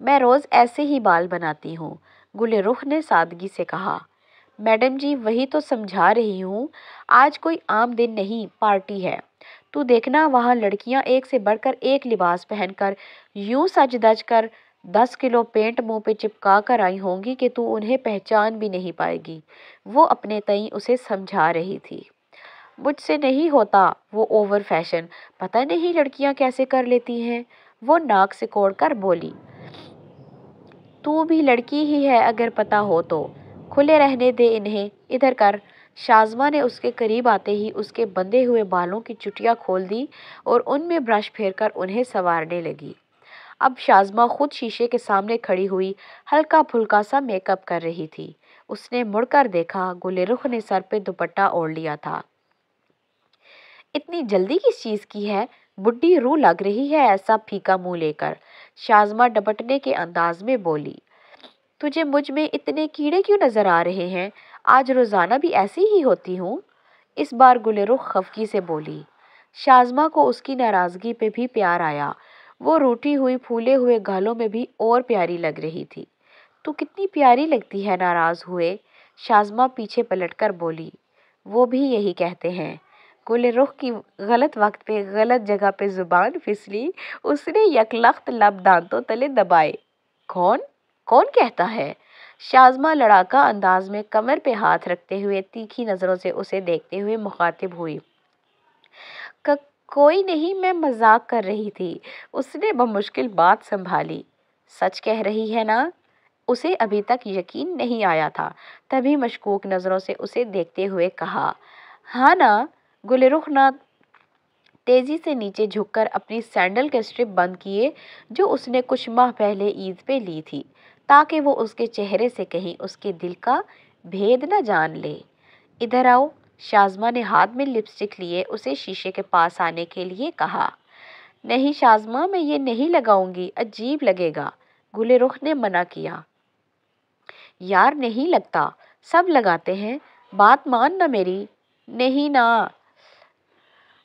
میں روز ایسے ہی بال بناتی ہوں، گل رخ نے سادگی سے کہا۔ میڈم جی وہی تو سمجھا رہی ہوں، آج کوئی عام دن نہیں، پارٹی ہے۔ تو دیکھنا وہاں لڑکیاں ایک سے بڑھ کر ایک لباس پہن کر یوں سج دج کر 10 کلو پینٹ منہ پہ چپکا کر آئی ہوں گی کہ تو انہیں پہچان بھی نہیں پائے گی۔ وہ اپنے تئیں اسے سمجھا رہی تھی۔ مجھ سے نہیں ہوتا وہ اوور فیشن، پتہ نہیں لڑکیاں کیسے کر لیتی ہیں، وہ ناک سکوڑ کر بولی۔ تو بھی لڑکی ہی ہے اگر پتہ ہو تو، کھلے رہنے دے انہیں، ادھر کر۔ شازمہ نے اس کے قریب آتے ہی اس کے بندھے ہوئے بالوں کی چٹیاں کھول دی اور ان میں برش پھیر کر انہیں سنوارنے لگی۔ اب شازمہ خود شیشے کے سامنے کھڑی ہوئی ہلکا پھلکا سا میک اپ کر رہی تھی۔ اس نے مڑ کر دیکھا، گل رخ نے سر پہ دوپٹہ اوڑھ لیا تھا۔ اتنی جلدی کس چیز کی ہے؟ بڈھی روح لگ رہی ہے ایسا پھیکا منہ لے کر، شازمہ ڈپٹنے کے انداز میں بولی۔ تجھے مجھ میں اتنے کیڑے کیوں نظر آ رہے ہیں؟ آج روزانہ بھی ایسی ہی ہوتی ہوں؟ اس بار گل رخ خفگی سے بولی۔ شازمہ کو اس کی ناراضگی پہ بھی پیار آیا، وہ روٹھی ہوئی پھولے ہوئے گالوں میں بھی اور پیاری لگ رہی تھی۔ تو کتنی پیاری لگتی ہے ناراض ہوئے، شازمہ پیچھے پلٹ کر بولی۔ وہ بھی یہی کہتے ہیں۔ گل رخ کی غلط وقت پہ غلط جگہ پہ زبان پھسلی، اس نے یکلخت لب دانتوں تلے دبائے۔ کون کہتا ہے؟ شازمہ لڑاکا انداز میں کمر پہ ہاتھ رکھتے ہوئے تیکھی نظروں سے اسے دیکھتے ہوئے مخاطب ہوئی۔ کوئی نہیں، میں مذاق کر رہی تھی، اس نے بمشکل بات سنبھالی۔ سچ کہہ رہی ہے نا؟ اسے ابھی تک یقین نہیں آیا تھا، تبھی مشکوک نظروں سے اسے دیکھتے ہوئے کہا۔ ہاں نا؟ گل رخ نے تیزی سے نیچے جھک کر اپنی سینڈل کے اسٹرپ بند کیے جو اس نے کچھ ماہ پہلے عید پہ لی تھی، تاکہ وہ اس کے چہرے سے کہیں اس کے دل کا بھید نہ جان لے۔ ادھر آؤ، شازمہ نے ہاتھ میں لپسٹک لیے اسے شیشے کے پاس آنے کے لیے کہا۔ نہیں شازمہ، میں یہ نہیں لگاؤں گی، عجیب لگے گا، گل رخ نے منع کیا۔ یار نہیں لگتا، سب لگاتے ہیں، بات مان نہ میری۔ نہیں نا،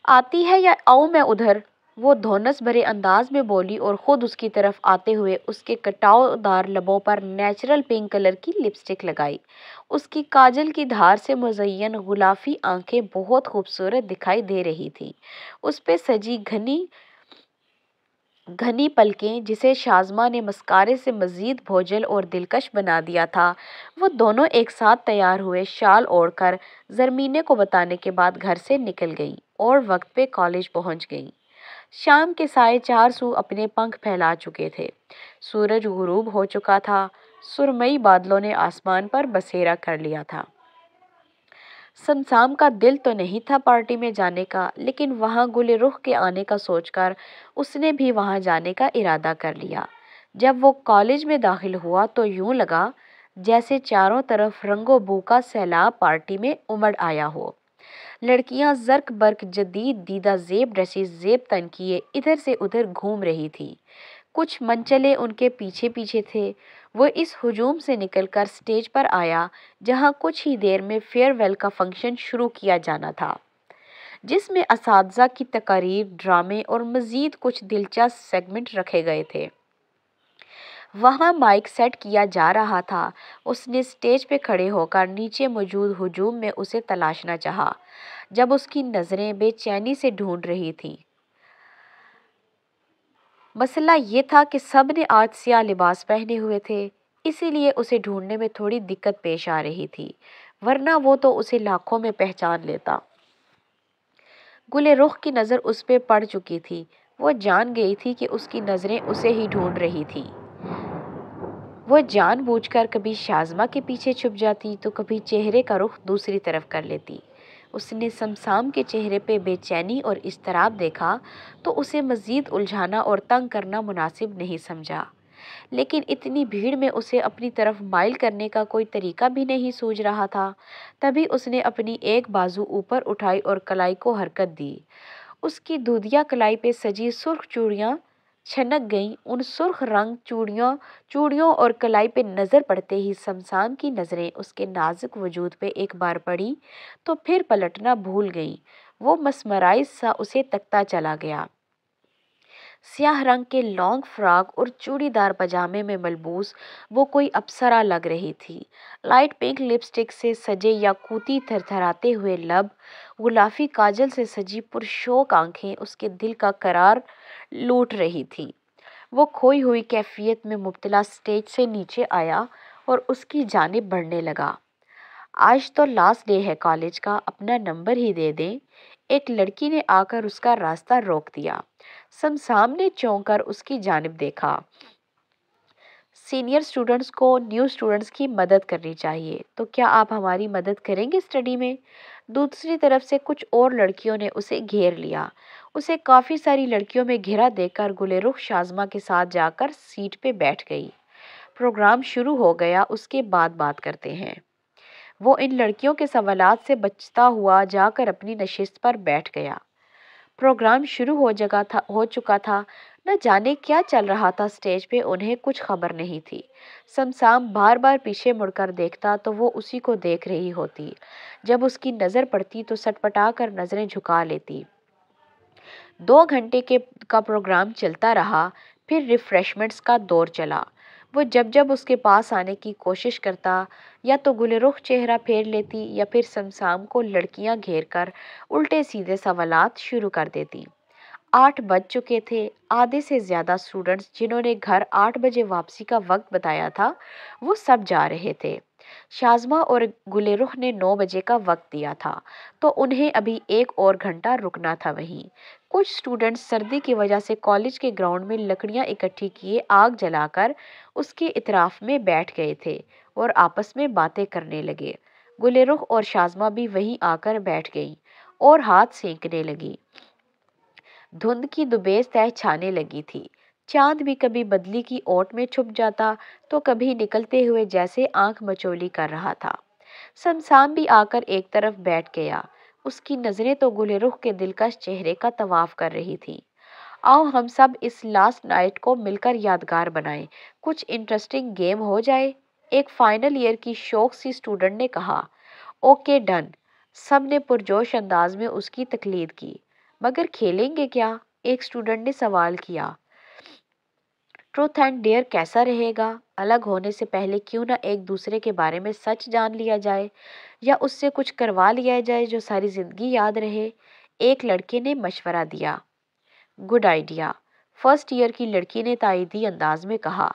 آتی ہے یا آؤں میں ادھر؟ وہ دھونس بھرے انداز میں بولی اور خود اس کی طرف آتے ہوئے اس کے کٹاؤ دار لبوں پر نیچرل پنک کلر کی لپسٹک لگائی۔ اس کی کاجل کی دھار سے مزین غلافی آنکھیں بہت خوبصورت دکھائی دے رہی تھیں۔ اس پہ سجی گھنی پلکیں جسے شازمہ نے مسکارے سے مزید بھوجل اور دلکش بنا دیا تھا، وہ دونوں ایک ساتھ تیار ہوئے شال اوڑھ کر زرمینے کو بتانے کے بعد گھر سے نکل گئیں اور وقت پہ کالج پہنچ گئیں۔ شام کے سائے چار سو اپنے پنکھ پھیلا چکے تھے، سورج غروب ہو چکا تھا، سرمئی بادلوں نے آسمان پر بسیرا کر لیا تھا۔ سمسام کا دل تو نہیں تھا پارٹی میں جانے کا، لیکن وہاں گل رخ کے آنے کا سوچ کر اس نے بھی وہاں جانے کا ارادہ کر لیا۔ جب وہ کالج میں داخل ہوا تو یوں لگا جیسے چاروں طرف رنگ و بو کا سیلاب پارٹی میں امڑ آیا ہو۔ لڑکیاں زرق برق جدید دیدہ زیب ڈریسز زیب تن کیے ادھر سے ادھر گھوم رہی تھی، کچھ منچلے ان کے پیچھے پیچھے تھے۔ وہ اس ہجوم سے نکل کر سٹیج پر آیا جہاں کچھ ہی دیر میں فیئر ویل کا فنکشن شروع کیا جانا تھا، جس میں اساتذہ کی تقاریر، ڈرامے اور مزید کچھ دلچسپ سیگمنٹ رکھے گئے تھے۔ وہاں مائک سیٹ کیا جا رہا تھا۔ اس نے سٹیج پہ کھڑے ہو کر نیچے موجود ہجوم میں اسے تلاشنا چاہا، جب اس کی نظریں بے چینی سے ڈھونڈ رہی تھیں۔ مسئلہ یہ تھا کہ سب نے آج سیاہ لباس پہنے ہوئے تھے، اسی لیے اسے ڈھونڈنے میں تھوڑی دقت پیش آ رہی تھی، ورنہ وہ تو اسے لاکھوں میں پہچان لیتا۔ گل رخ کی نظر اس پہ پڑ چکی تھی، وہ جان گئی تھی کہ اس کی نظریں اسے ہی ڈھونڈ رہی تھیں۔ وہ جان بوجھ کر کبھی شازمہ کے پیچھے چھپ جاتی تو کبھی چہرے کا رخ دوسری طرف کر لیتی۔ اس نے سمسام کے چہرے پہ بے چینی اور اضطراب دیکھا تو اسے مزید الجھانا اور تنگ کرنا مناسب نہیں سمجھا، لیکن اتنی بھیڑ میں اسے اپنی طرف مائل کرنے کا کوئی طریقہ بھی نہیں سوجھ رہا تھا۔ تبھی اس نے اپنی ایک بازو اوپر اٹھائی اور کلائی کو حرکت دی۔ اس کی دودھیا کلائی پہ سجی سرخ چوڑیاں چھنک گئیں۔ ان سرخ رنگ چوڑیوں اور کلائی پہ نظر پڑتے ہی سمسام کی نظریں اس کے نازک وجود پہ ایک بار پڑی تو پھر پلٹنا بھول گئیں۔ وہ مسمرائز سا اسے تکتا چلا گیا۔ سیاہ رنگ کے لانگ فراک اور چوڑی دار پاجامے میں ملبوس وہ کوئی اپسرا لگ رہی تھی۔ لائٹ پنک لپسٹک سے سجے یاقوتی تھرتھراتے ہوئے لب، گلافی کاجل سے سجی پرشوق آنکھیں اس کے دل کا قرار لوٹ رہی تھی۔ وہ کھوئی ہوئی کیفیت میں مبتلا سٹیج سے نیچے آیا اور اس کی جانب بڑھنے لگا۔ آج تو لاسٹ ڈے ہے کالج کا، اپنا نمبر ہی دے دیں۔ ایک لڑکی نے آ کر اس کا راستہ روک دیا۔ سمسام نے چونک کر اس کی جانب دیکھا۔ سینئر اسٹوڈنٹس کو نیو اسٹوڈنٹس کی مدد کرنی چاہیے، تو کیا آپ ہماری مدد کریں گے اسٹڈی میں؟ دوسری طرف سے کچھ اور لڑکیوں نے اسے گھیر لیا۔ اسے کافی ساری لڑکیوں میں گھرا دیکھ کر گل رخ شازمہ کے ساتھ جا کر سیٹ پہ بیٹھ گئی۔ پروگرام شروع ہو گیا، اس کے بعد بات کرتے ہیں۔ وہ ان لڑکیوں کے سوالات سے بچتا ہوا جا کر اپنی نشست پر بیٹھ گیا۔ پروگرام شروع ہو چکا تھا۔ نہ جانے کیا چل رہا تھا سٹیج پہ، انہیں کچھ خبر نہیں تھی۔ سمسام بار بار پیچھے مڑ کر دیکھتا تو وہ اسی کو دیکھ رہی ہوتی۔ جب اس کی نظر پڑتی تو سٹپٹا کر نظریں جھکا لیتی۔ 2 گھنٹے کا پروگرام چلتا رہا، پھر ریفریشمنٹس کا دور چلا۔ وہ جب اس کے پاس آنے کی کوشش کرتا، یا تو گل رخ چہرہ پھیر لیتی یا پھر سمسام کو لڑکیاں گھیر کر الٹے سیدھے سوالات شروع کر دیتی۔ 8 بج چکے تھے۔ آدھے سے زیادہ اسٹوڈنٹس جنہوں نے گھر 8 بجے واپسی کا وقت بتایا تھا، وہ سب جا رہے تھے۔ شازمہ اور گل رخ نے 9 بجے کا وقت دیا تھا، تو انہیں ابھی 1 اور گھنٹہ رکنا تھا وہیں۔ کچھ اسٹوڈنٹس سردی کی وجہ سے کالج کے گراؤنڈ میں لکڑیاں اکٹھی کیے آگ جلا کر اس کے اطراف میں بیٹھ گئے تھے اور آپس میں باتیں کرنے لگے۔ گل رخ اور شازمہ بھی وہیں آ کر بیٹھ گئیں اور ہاتھ سینکنے لگی۔ دھند کی دبیز تہ چھانے لگی تھی۔ چاند بھی کبھی بدلی کی اوٹ میں چھپ جاتا تو کبھی نکلتے ہوئے جیسے آنکھ مچولی کر رہا تھا۔ سمسام بھی آ کر ایک طرف بیٹھ گیا۔ اس کی نظریں تو گل رخ کے دلکش چہرے کا طواف کر رہی تھی۔ آؤ ہم سب اس لاسٹ نائٹ کو مل کر یادگار بنائیں، کچھ انٹرسٹنگ گیم ہو جائے، ایک فائنل ایئر کی شوق سی اسٹوڈنٹ نے کہا۔ اوکے ڈن، سب نے پرجوش انداز میں اس کی تقلید کی۔ مگر کھیلیں گے کیا؟ ایک اسٹوڈنٹ نے سوال کیا۔ ٹروتھ اینڈ ڈیئر کیسا رہے گا؟ الگ ہونے سے پہلے کیوں نہ ایک دوسرے کے بارے میں سچ جان لیا جائے، یا اس سے کچھ کروا لیا جائے جو ساری زندگی یاد رہے؟ ایک لڑکے نے مشورہ دیا۔ گڈ آئیڈیا، فرسٹ ایئر کی لڑکی نے تائیدی انداز میں کہا۔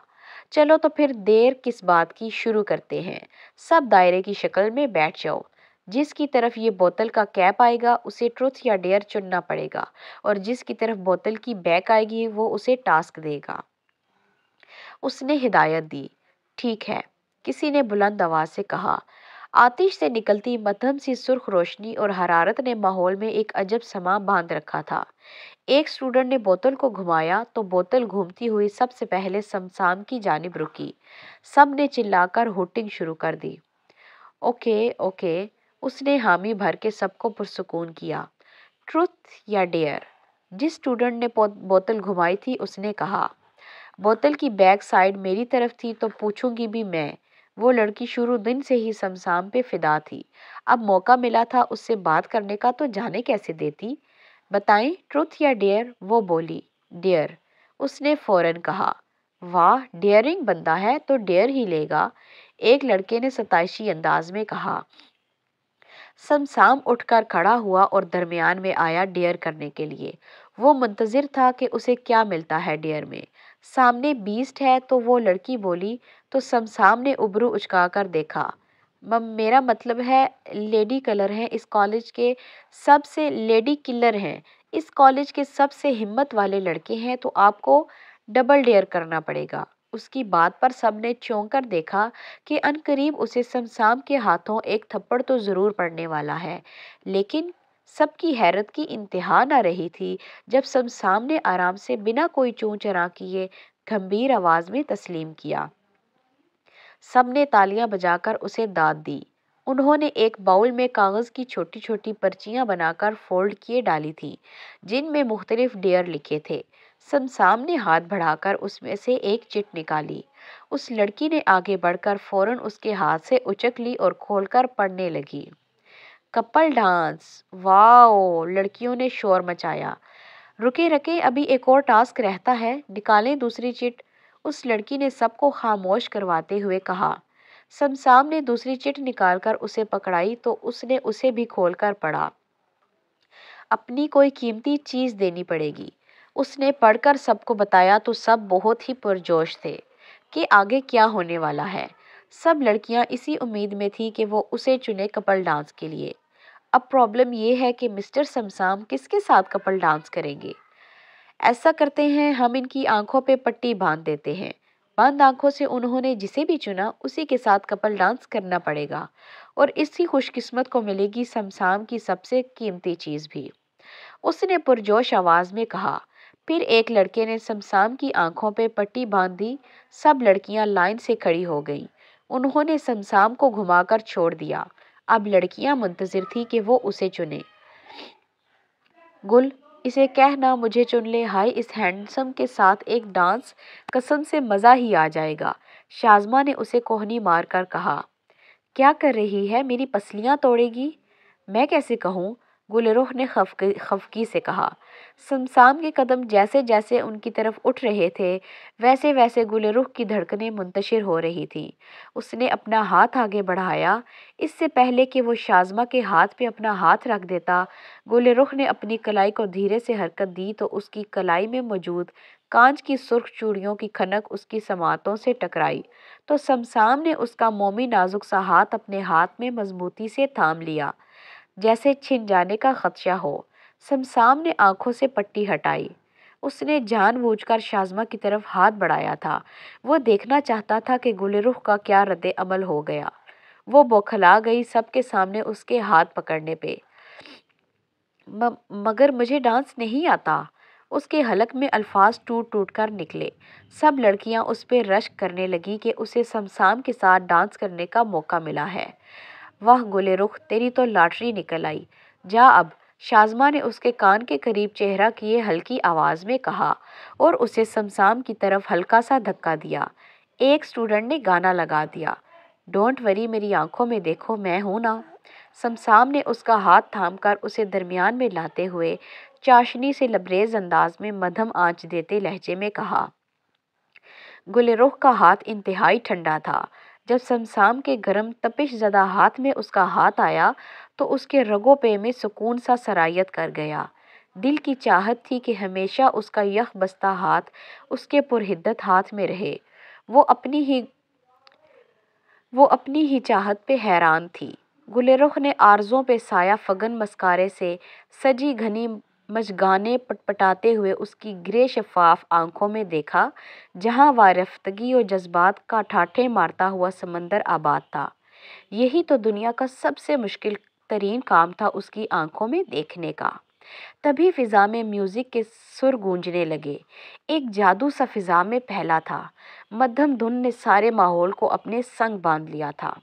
چلو تو پھر دیر کس بات کی، شروع کرتے ہیں۔ سب دائرے کی شکل میں بیٹھ جاؤ۔ جس کی طرف یہ بوتل کا کیپ آئے گا اسے ٹروتھ یا ڈیئر چننا پڑے گا، اور جس کی طرف بوتل کی بیک آئے گی وہ اسے ٹاسک دے گا۔ اس نے ہدایت دی۔ ٹھیک ہے، کسی نے بلند آواز سے کہا۔ آتش سے نکلتی مدھم سی سرخ روشنی اور حرارت نے ماحول میں ایک عجب سما باندھ رکھا تھا۔ ایک اسٹوڈنٹ نے بوتل کو گھمایا تو بوتل گھومتی ہوئی سب سے پہلے سمسام کی جانب رکی۔ سب نے چلا کر ہوٹنگ شروع کر دی۔ اوکے اوکے، اس نے حامی بھر کے سب کو پرسکون کیا۔ ٹروتھ یا ڈیئر؟ جس اسٹوڈنٹ نے بوتل گھمائی تھی اس نے کہا۔ بوتل کی بیک سائیڈ میری طرف تھی تو پوچھوں گی بھی میں۔ وہ لڑکی شروع دن سے ہی سمسام پہ فدا تھی، اب موقع ملا تھا اس سے بات کرنے کا تو جانے کیسے دیتی۔ بتائیں ٹروتھ یا ڈیئر؟ وہ بولی۔ ڈیئر، اس نے فوراً کہا۔ واہ، ڈیئرنگ بندہ ہے تو ڈیئر ہی لے گا، ایک لڑکے نے ستائشی انداز میں کہا۔ سمسام اٹھ کر کھڑا ہوا اور درمیان میں آیا ڈیئر کرنے کے لیے۔ وہ منتظر تھا کہ اسے کیا ملتا ہے ڈیئر میں۔ سامنے بیسٹ ہے تو وہ لڑکی بولی تو سمسام نے ابرو اچکا کر دیکھا۔ میرا مطلب ہے لیڈی کلر ہیں اس کالج کے سب سے لیڈی کلر ہیں اس کالج کے سب سے ہمت والے لڑکے ہیں، تو آپ کو ڈبل ڈیئر کرنا پڑے گا۔ اس کی بات پر سب نے چونک کر دیکھا کہ عنقریب اسے سمسام کے ہاتھوں ایک تھپڑ تو ضرور پڑنے والا ہے، لیکن سب کی حیرت کی انتہا نہ رہی تھی جب سمسام نے آرام سے بنا کوئی چوں چرا کیے گھمبیر آواز میں تسلیم کیا۔ سب نے تالیاں بجا کر اسے داد دی۔ انہوں نے ایک باؤل میں کاغذ کی چھوٹی چھوٹی پرچیاں بنا کر فولڈ کیے ڈالی تھی جن میں مختلف ڈیئر لکھے تھے۔ سمسام نے ہاتھ بڑھا کر اس میں سے ایک چٹ نکالی۔ اس لڑکی نے آگے بڑھ کر فوراً اس کے ہاتھ سے اچک لی اور کھول کر پڑھنے لگی۔ کپل ڈانس، واو، لڑکیوں نے شور مچایا۔ رکے رکے ابھی ایک اور ٹاسک رہتا ہے، نکالیں دوسری چٹ، اس لڑکی نے سب کو خاموش کرواتے ہوئے کہا۔ سمسام نے دوسری چٹ نکال کر اسے پکڑائی تو اس نے اسے بھی کھول کر پڑھا۔ اپنی کوئی قیمتی چیز دینی پڑے گی۔ اس نے پڑھ کر سب کو بتایا تو سب بہت ہی پرجوش تھے کہ آگے کیا ہونے والا ہے۔ سب لڑکیاں اسی امید میں تھی کہ وہ اسے چنے کپل ڈانس کے لیے۔ اب پرابلم یہ ہے کہ مسٹر سمسام کس کے ساتھ کپل ڈانس کریں گے؟ ایسا کرتے ہیں، ہم ان کی آنکھوں پہ پٹی باندھ دیتے ہیں۔ بند آنکھوں سے انہوں نے جسے بھی چنا اسی کے ساتھ کپل ڈانس کرنا پڑے گا، اور اسی خوش قسمت کو ملے گی سمسام کی سب سے قیمتی چیز بھی، اس نے پرجوش آواز میں کہا۔ پھر ایک لڑکے نے سمسام کی آنکھوں پہ پٹی باندھ دی۔ سب لڑکیاں لائن سے کھڑی ہو گئیں۔ انہوں نے سمسام کو گھما کر چھوڑ دیا۔ اب لڑکیاں منتظر تھی کہ وہ اسے چنے۔ گل، اسے کہنا مجھے چن لے، ہائے اس ہینڈسم کے ساتھ ایک ڈانس، قسم سے مزہ ہی آ جائے گا، شازمہ نے اسے کوہنی مار کر کہا۔ کیا کر رہی ہے، میری پسلیاں توڑے گی؟ میں کیسے کہوں، گل روح نے خفگی سے کہا۔ سمسام کے قدم جیسے جیسے ان کی طرف اٹھ رہے تھے ویسے ویسے گل روح کی دھڑکنیں منتشر ہو رہی تھیں۔ اس نے اپنا ہاتھ آگے بڑھایا۔ اس سے پہلے کہ وہ شازمہ کے ہاتھ پہ اپنا ہاتھ رکھ دیتا، گل روح نے اپنی کلائی کو دھیرے سے حرکت دی تو اس کی کلائی میں موجود کانچ کی سرخ چوڑیوں کی کھنک اس کی سماعتوں سے ٹکرائی تو سمسام نے اس کا مومی نازک سا ہاتھ اپنے ہاتھ میں مضبوطی سے تھام لیا، جیسے چھن جانے کا خدشہ ہو۔ سمسام نے آنکھوں سے پٹی ہٹائی۔ اس نے جان بوجھ کر شازمہ کی طرف ہاتھ بڑھایا تھا۔ وہ دیکھنا چاہتا تھا کہ گل روح کا کیا رد عمل ہو گیا۔ وہ بوکھلا گئی سب کے سامنے اس کے ہاتھ پکڑنے پہ۔ مگر مجھے ڈانس نہیں آتا، اس کے حلق میں الفاظ ٹوٹ ٹوٹ کر نکلے۔ سب لڑکیاں اس پہ رشک کرنے لگی کہ اسے سمسام کے ساتھ ڈانس کرنے کا موقع ملا ہے۔ واہ گل روح، تیری تو لاٹری نکل آئی، جا اب، شازمہ نے اس کے کان کے قریب چہرہ کیے ہلکی آواز میں کہا اور اسے سمسام کی طرف ہلکا سا دھکا دیا۔ ایک اسٹوڈنٹ نے گانا لگا دیا، ڈونٹ وری میری آنکھوں میں دیکھو میں ہوں نا۔ سمسام نے اس کا ہاتھ تھام کر اسے درمیان میں لاتے ہوئے چاشنی سے لبریز انداز میں مدھم آنچ دیتے لہجے میں کہا۔ گل روح کا ہاتھ انتہائی ٹھنڈا تھا۔ جب سمسام کے گرم تپش زدہ ہاتھ میں اس کا ہاتھ آیا تو اس کے رگوں پہ میں سکون سا سرایت کر گیا۔ دل کی چاہت تھی کہ ہمیشہ اس کا یخ بستہ ہاتھ اس کے پرحدت ہاتھ میں رہے۔ وہ اپنی ہی چاہت پہ حیران تھی۔ گل روح نے آرزوں پہ سایہ فگن مسکارے سے سجی گھنی مژگانیں پٹپٹاتے ہوئے اس کی گرے شفاف آنکھوں میں دیکھا، جہاں وارفتگی و جذبات کا ٹھاٹھے مارتا ہوا سمندر آباد تھا۔ یہی تو دنیا کا سب سے مشکل ترین کام تھا اس کی آنکھوں میں دیکھنے کا۔ تبھی فضا میں میوزک کے سر گونجنے لگے۔ ایک جادو سا فضا میں پھیلا تھا۔ مدھم دھن نے سارے ماحول کو اپنے سنگ باندھ لیا تھا۔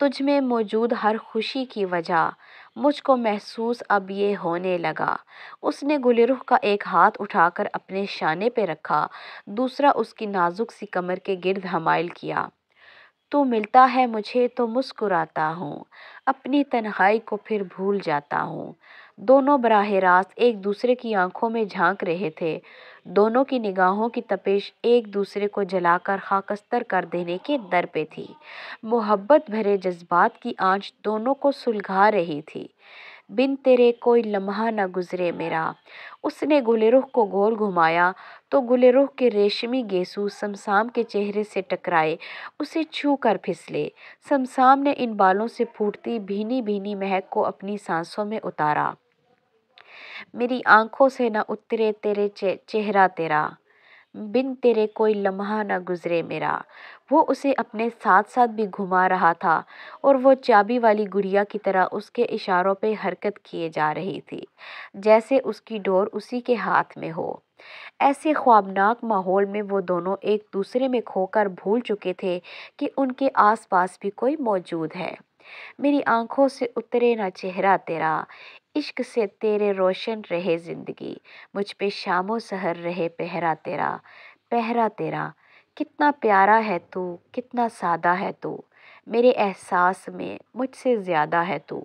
تجھ میں موجود ہر خوشی کی وجہ مجھ کو محسوس اب یہ ہونے لگا۔ اس نے گل روح کا ایک ہاتھ اٹھا کر اپنے شانے پہ رکھا، دوسرا اس کی نازک سی کمر کے گرد حمائل کیا۔ تو ملتا ہے مجھے تو مسکراتا ہوں، اپنی تنہائی کو پھر بھول جاتا ہوں۔ دونوں براہ راست ایک دوسرے کی آنکھوں میں جھانک رہے تھے۔ دونوں کی نگاہوں کی تپش ایک دوسرے کو جلا کر خاکستر کر دینے کے در پہ تھی۔ محبت بھرے جذبات کی آنچ دونوں کو سلگھا رہی تھی۔ بن تیرے کوئی لمحہ نہ گزرے میرا۔ اس نے گل روح کو گول گھمایا تو گل روح کے ریشمی گیسو سمسام کے چہرے سے ٹکرائے، اسے چھو کر پھسلے۔ سمسام نے ان بالوں سے پھوٹتی بھینی بھینی مہک کو اپنی سانسوں میں اتارا۔ میری آنکھوں سے نہ اترے تیرے چہرہ تیرا، بن تیرے کوئی لمحہ نہ گزرے میرا۔ وہ اسے اپنے ساتھ ساتھ بھی گھما رہا تھا اور وہ چابی والی گڑیا کی طرح اس کے اشاروں پہ حرکت کیے جا رہی تھی، جیسے اس کی ڈور اسی کے ہاتھ میں ہو۔ ایسے خوابناک ماحول میں وہ دونوں ایک دوسرے میں کھو کر بھول چکے تھے کہ ان کے آس پاس بھی کوئی موجود ہے۔ میری آنکھوں سے اترے نہ چہرہ تیرا، عشق سے تیرے روشن رہے زندگی، مجھ پہ شام و سحر رہے پہرا تیرا، پہرا تیرا۔ کتنا پیارا ہے تو، کتنا سادہ ہے تو، میرے احساس میں مجھ سے زیادہ ہے تو۔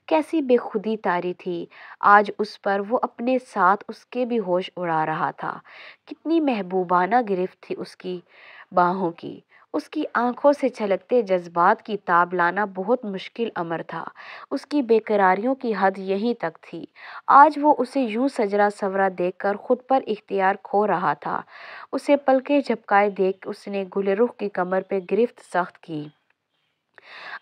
کیسی بے خودی طاری تھی آج اس پر، وہ اپنے ساتھ اس کے بھی ہوش اڑا رہا تھا۔ کتنی محبوبانہ گرفت تھی اس کی باہوں کی۔ اس کی آنکھوں سے چھلکتے جذبات کی تاب لانا بہت مشکل امر تھا۔ اس کی بے قراریوں کی حد یہیں تک تھی۔ آج وہ اسے یوں سجرا سورا دیکھ کر خود پر اختیار کھو رہا تھا۔ اسے پلکیں جھپکائے دیکھ اس نے گل رخ کی کمر پہ گرفت سخت کی۔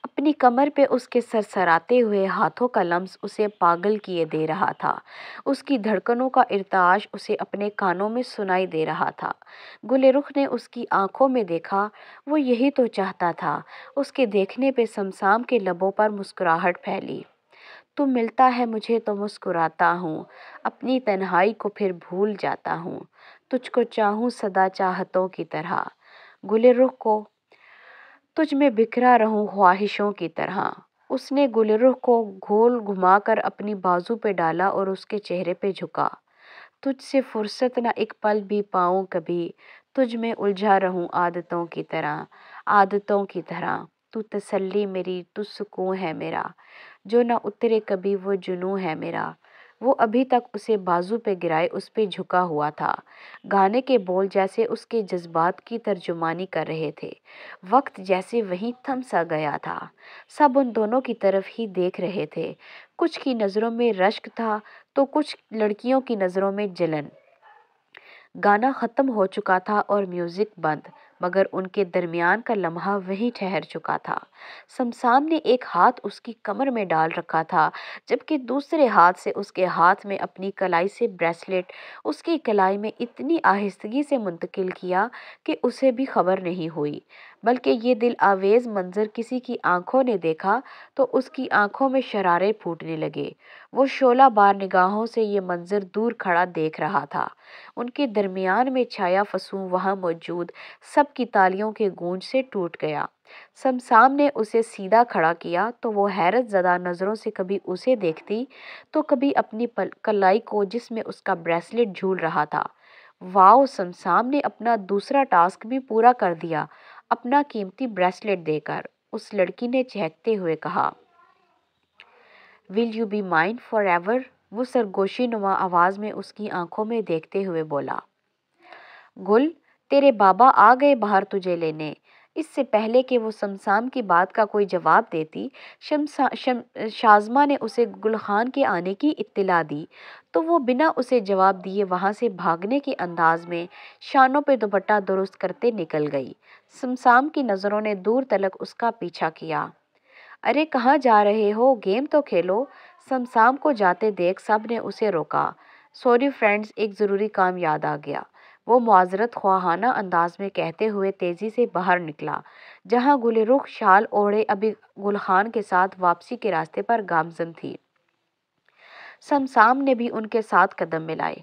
اپنی کمر پہ اس کے سرسراتے ہوئے ہاتھوں کا لمس اسے پاگل کیے دے رہا تھا۔ اس کی دھڑکنوں کا ارتعاش اسے اپنے کانوں میں سنائی دے رہا تھا۔ گل رخ نے اس کی آنکھوں میں دیکھا، وہ یہی تو چاہتا تھا۔ اس کے دیکھنے پہ سمسام کے لبوں پر مسکراہٹ پھیلی۔ تو ملتا ہے مجھے تو مسکراتا ہوں، اپنی تنہائی کو پھر بھول جاتا ہوں، تجھ کو چاہوں سدا چاہتوں کی طرح، گل رخ کو تجھ میں بکھرا رہوں خواہشوں کی طرح۔ اس نے گل رخ کو گول گھما کر اپنی بازو پہ ڈالا اور اس کے چہرے پہ جھکا۔ تجھ سے فرصت نہ ایک پل بھی پاؤں کبھی، تجھ میں الجھا رہوں عادتوں کی طرح، عادتوں کی طرح۔ تو تسلی میری، تو سکون ہے میرا، جو نہ اترے کبھی وہ جنوں ہے میرا۔ وہ ابھی تک اسے بازو پہ گرائے اس پہ جھکا ہوا تھا۔ گانے کے بول جیسے اس کے جذبات کی ترجمانی کر رہے تھے۔ وقت جیسے وہیں تھم سا گیا تھا۔ سب ان دونوں کی طرف ہی دیکھ رہے تھے۔ کچھ کی نظروں میں رشک تھا تو کچھ لڑکیوں کی نظروں میں جلن۔ گانا ختم ہو چکا تھا اور میوزک بند، مگر ان کے درمیان کا لمحہ وہیں ٹھہر چکا تھا۔ سمسام نے ایک ہاتھ اس کی کمر میں ڈال رکھا تھا، جبکہ دوسرے ہاتھ سے اس کے ہاتھ میں اپنی کلائی سے بریسلیٹ اس کی کلائی میں اتنی آہستگی سے منتقل کیا کہ اسے بھی خبر نہیں ہوئی، بلکہ یہ دل آویز منظر کسی کی آنکھوں نے دیکھا تو اس کی آنکھوں میں شرارے پھوٹنے لگے۔ وہ شعلہ بار نگاہوں سے یہ منظر دور کھڑا دیکھ رہا تھا۔ ان کے درمیان میں چھایا فسوں وہاں موجود سب کی تالیوں کے گونج سے ٹوٹ گیا۔ سمسام نے اسے سیدھا کھڑا کیا تو وہ حیرت زدہ نظروں سے کبھی اسے دیکھتی تو کبھی اپنی کلائی کو جس میں اس کا بریسلیٹ جھول رہا تھا۔ واؤ! سمسام نے اپنا دوسرا ٹاسک بھی پورا کر دیا اپنا قیمتی بریسلیٹ دے کر، اس لڑکی نے چہکتے ہوئے کہا۔ Will you be mine forever? وہ سرگوشی نما آواز میں اس کی آنکھوں میں دیکھتے ہوئے بولا۔ گل، تیرے بابا آ گئے باہر تجھے لینے۔ اس سے پہلے کہ وہ سمسام کی بات کا کوئی جواب دیتی، شازمہ نے اسے گل خان کے آنے کی اطلاع دی تو وہ بنا اسے جواب دیے وہاں سے بھاگنے کے انداز میں شانوں پہ دوپٹہ درست کرتے نکل گئی۔ سمسام کی نظروں نے دور تلک اس کا پیچھا کیا۔ ارے کہاں جا رہے ہو؟ گیم تو کھیلو۔ سمسام کو جاتے دیکھ سب نے اسے روکا۔ سوری فرینڈز، ایک ضروری کام یاد آ گیا، وہ معذرت خواہانہ انداز میں کہتے ہوئے تیزی سے باہر نکلا، جہاں گل رخ شال اوڑھے ابھی گل خان کے ساتھ واپسی کے راستے پر گامزن تھی۔ سمسام نے بھی ان کے ساتھ قدم ملائے۔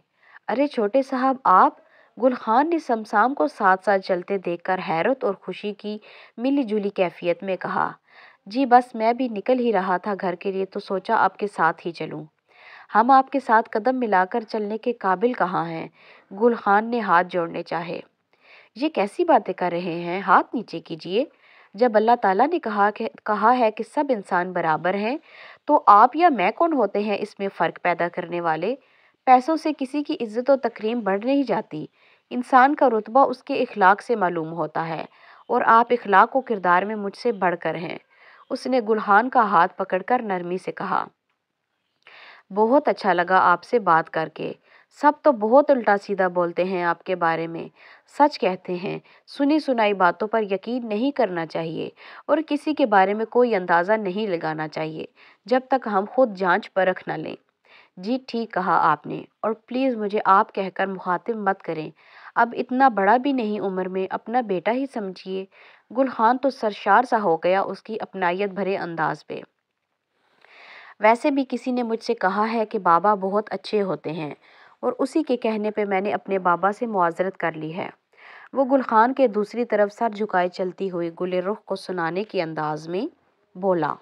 ارے چھوٹے صاحب آپ؟ گل خان نے سمسام کو ساتھ ساتھ چلتے دیکھ کر حیرت اور خوشی کی ملی جلی کیفیت میں کہا، جی بس میں بھی نکل ہی رہا تھا گھر کے لیے تو سوچا آپ کے ساتھ ہی چلوں۔ ہم آپ کے ساتھ قدم ملا کر چلنے کے قابل کہاں ہیں؟ گل خان نے ہاتھ جوڑنے چاہے۔ یہ کیسی باتیں کر رہے ہیں؟ ہاتھ نیچے کیجیے۔ جب اللہ تعالیٰ نے کہا ہے کہ سب انسان برابر ہیں تو آپ یا میں کون ہوتے ہیں اس میں فرق پیدا کرنے والے؟ پیسوں سے کسی کی عزت و تکریم بڑھ نہیں جاتی۔ انسان کا رتبہ اس کے اخلاق سے معلوم ہوتا ہے، اور آپ اخلاق و کردار میں مجھ سے بڑھ کر ہیں۔ اس نے گل خان کا ہاتھ پکڑ کر نرمی سے کہا۔ بہت اچھا لگا آپ سے بات کر کے۔ سب تو بہت الٹا سیدھا بولتے ہیں آپ کے بارے میں، سچ کہتے ہیں سنی سنائی باتوں پر یقین نہیں کرنا چاہیے اور کسی کے بارے میں کوئی اندازہ نہیں لگانا چاہیے جب تک ہم خود جانچ پرکھ نہ لیں۔ جی ٹھیک کہا آپ نے، اور پلیز مجھے آپ کہہ کر مخاطب مت کریں، اب اتنا بڑا بھی نہیں عمر میں، اپنا بیٹا ہی سمجھیے۔ گل خان تو سرشار سا ہو گیا اس کی اپنائیت بھرے انداز پہ۔ ویسے بھی کسی نے مجھ سے کہا ہے کہ بابا بہت اچھے ہوتے ہیں، اور اسی کے کہنے پہ میں نے اپنے بابا سے معذرت کر لی ہے۔ وہ گل خان کے دوسری طرف سر جھکائے چلتی ہوئی گل رخ کو سنانے کے انداز میں بولا۔